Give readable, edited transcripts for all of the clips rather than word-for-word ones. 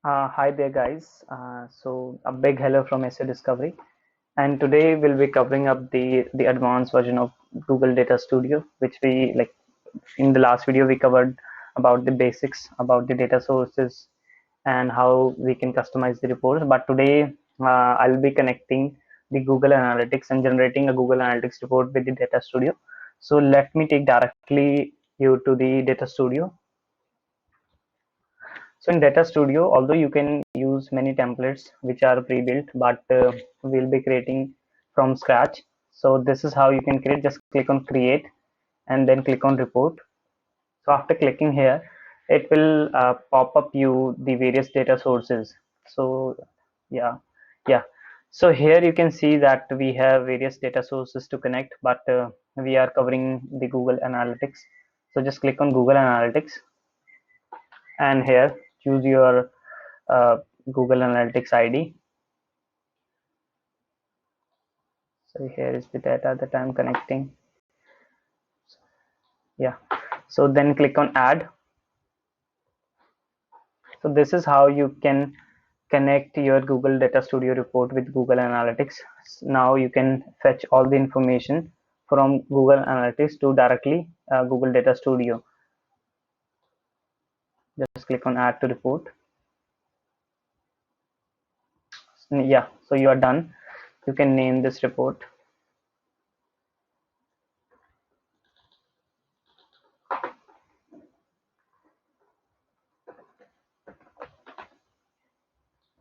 Hi there, guys. So a big hello from SA Discovery, and today we'll be covering up the advanced version of Google Data Studio, which we like in the last video we covered about the basics about the data sources and how we can customize the reports. But today I'll be connecting the Google Analytics and generating a Google Analytics report with the Data Studio. So let me take directly you to the Data Studio. So in Data Studio, although you can use many templates which are pre-built, but we'll be creating from scratch. So this is how you can create. Just click on create and then click on report. So after clicking here, it will pop up you the various data sources. So yeah, yeah. So here you can see that we have various data sources to connect, but we are covering the Google Analytics. So just click on Google Analytics and here choose your uh, Google Analytics ID. So here is the data that I'm connecting. Yeah. So then click on add. So this is how you can connect your Google Data Studio report with Google Analytics. Now you can fetch all the information from Google Analytics to directly Google Data Studio. Just click on add to report. Yeah, so you are done. You can name this report.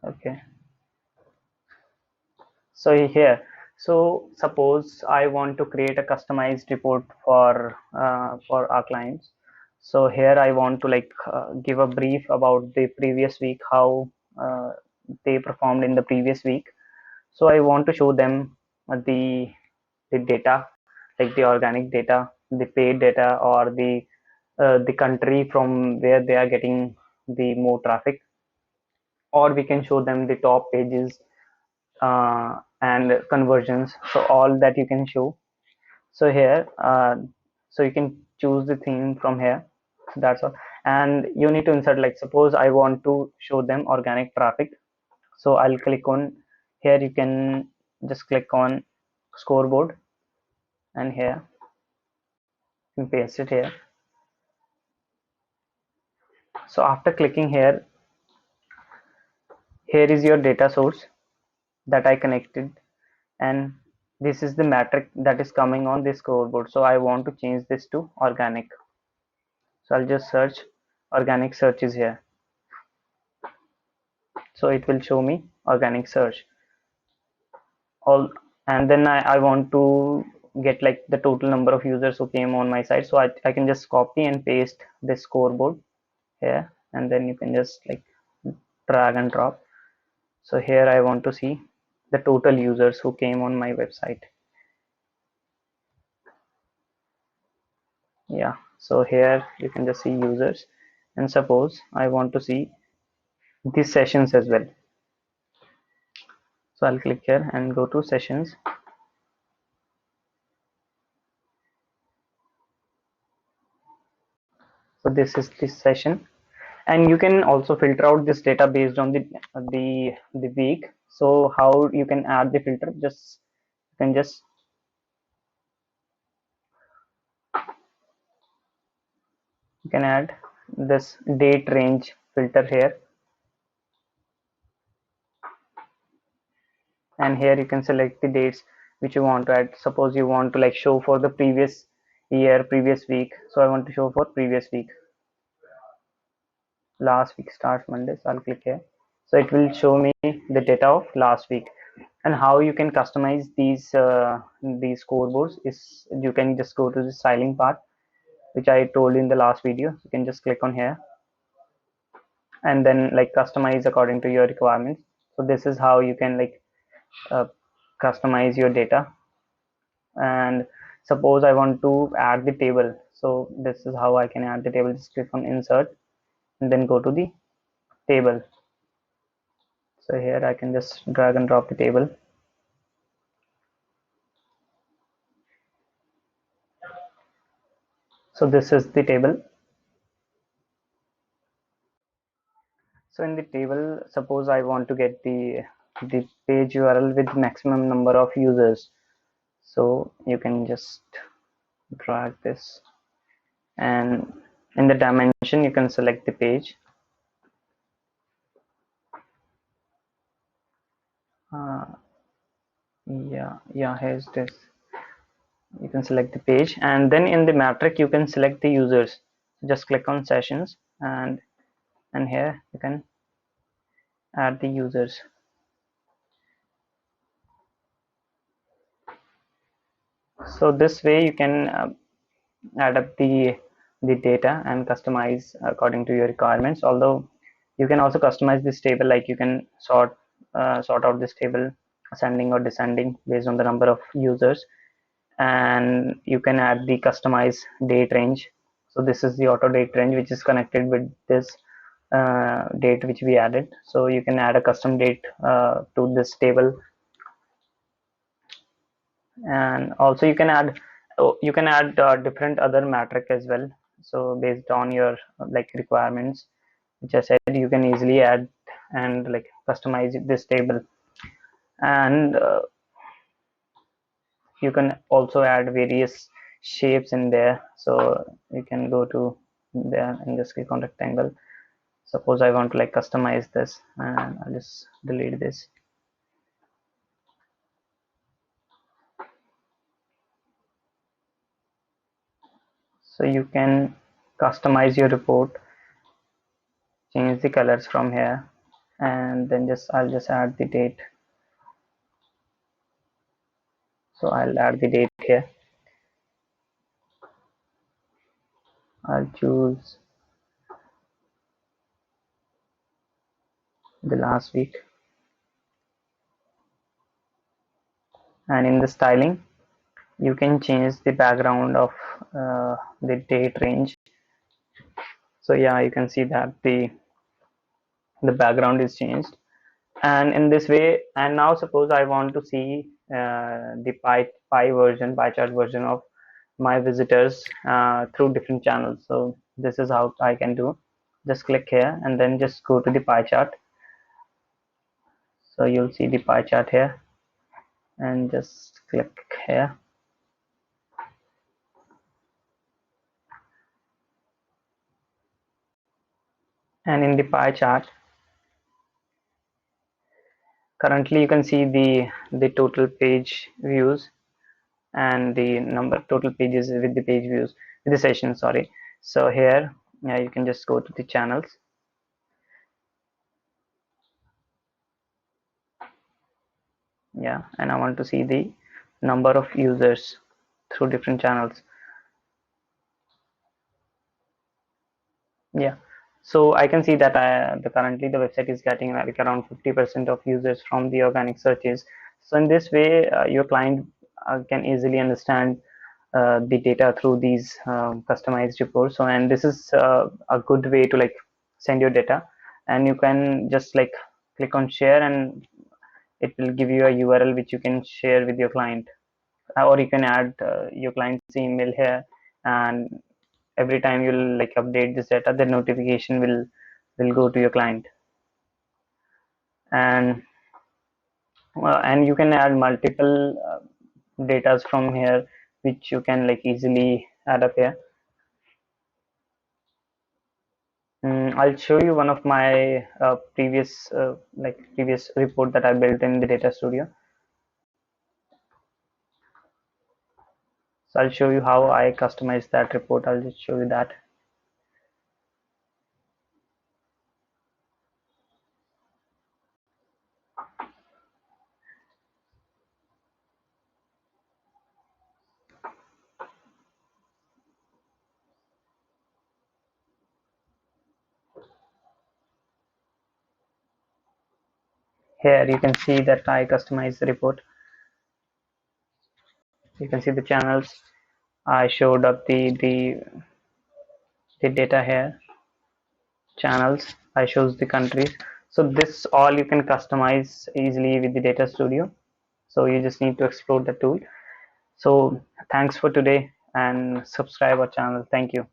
Okay. So here, so suppose I want to create a customized report for our clients. So here I want to give a brief about the previous week, how uh, they performed in the previous week. So I want to show them the data, like the organic data, the paid data, or the country from where they are getting the more traffic, or we can show them the top pages and conversions, so all that you can show. So here so you can choose the theme from here. So that's all, and you need to insert, like suppose I want to show them organic traffic. So I'll click on here. You can just click on scoreboard, and here you can paste it here. So after clicking here, here is your data source that I connected, and this is the metric that is coming on this scoreboard. So I want to change this to organic. So I'll just search organic searches here. So it will show me organic search all, and then I want to get like the total number of users who came on my site. So I can just copy and paste this scoreboard here, and then you can just like drag and drop. So here I want to see the total users who came on my website. Yeah, so here you can just see users, and suppose I want to see these sessions as well. So I'll click here and go to sessions. So this is this session, and you can also filter out this data based on the week. So how you can add the filter? Just you can just you can add this date range filter here, and here you can select the dates which you want to add. Suppose you want to like show for the previous year, previous week. So I want to show for previous week. Last week starts Monday, so I'll click here. So it will show me the data of last week. And how you can customize these scoreboards is you can just go to the styling part, which I told in the last video. You can just click on here and then like customize according to your requirements. So this is how you can like uh, customize your data. And suppose I want to add the table, so this is how I can add the table. Just click on insert and then go to the table. So here I can just drag and drop the table. So this is the table. So in the table, suppose I want to get the page URL with maximum number of users. So you can just drag this, and in the dimension you can select the page. Uh, yeah, here's this. You can select the page, and then in the metric you can select the users. Just click on sessions, and here you can add the users. So this way you can add up the data and customize according to your requirements. Although you can also customize this table, like you can sort out this table ascending or descending based on the number of users, and you can add the customized date range. So this is the auto date range which is connected with this date which we added. So you can add a custom date to this table, and also you can add different other metric as well. So based on your like requirements, which I said, you can easily add and like customize this table. And you can also add various shapes in there. So you can go to there and just click on rectangle. Suppose I want to like customize this, and I'll just delete this. So you can customize your report, change the colors from here, and then I'll just add the date. So I'll add the date here. I'll choose the last week, and in the styling you can change the background of the date range. So yeah, you can see that the background is changed, and in this way. And now suppose I want to see the pie chart version of my visitors through different channels. So this is how I can do. Just click here and then just go to the pie chart. So you'll see the pie chart here, and just click here. And in the pie chart, currently you can see the total page views and the number of total pages with the page views with the session, sorry. So here you can just go to the channels. Yeah, and I want to see the number of users through different channels. Yeah, so I can see that currently the website is getting like around 50% of users from the organic searches. So in this way your client can easily understand the data through these customized reports. So, and this is a good way to like send your data, and you can just like click on share, and it will give you a URL which you can share with your client. Or you can add your client's email here, and every time you'll like update this data, the notification will go to your client. And you can add multiple datas from here, which you can like easily add up here. I'll show you one of my previous report that I built in the Data Studio. So I'll show you how I customize that report. I'll just show you that. Here you can see that I customize the report. You can see the channels. I showed up the data here. Channels. I shows the countries. So this all you can customize easily with the Data Studio. So you just need to explore the tool. So thanks for today, and subscribe our channel. Thank you.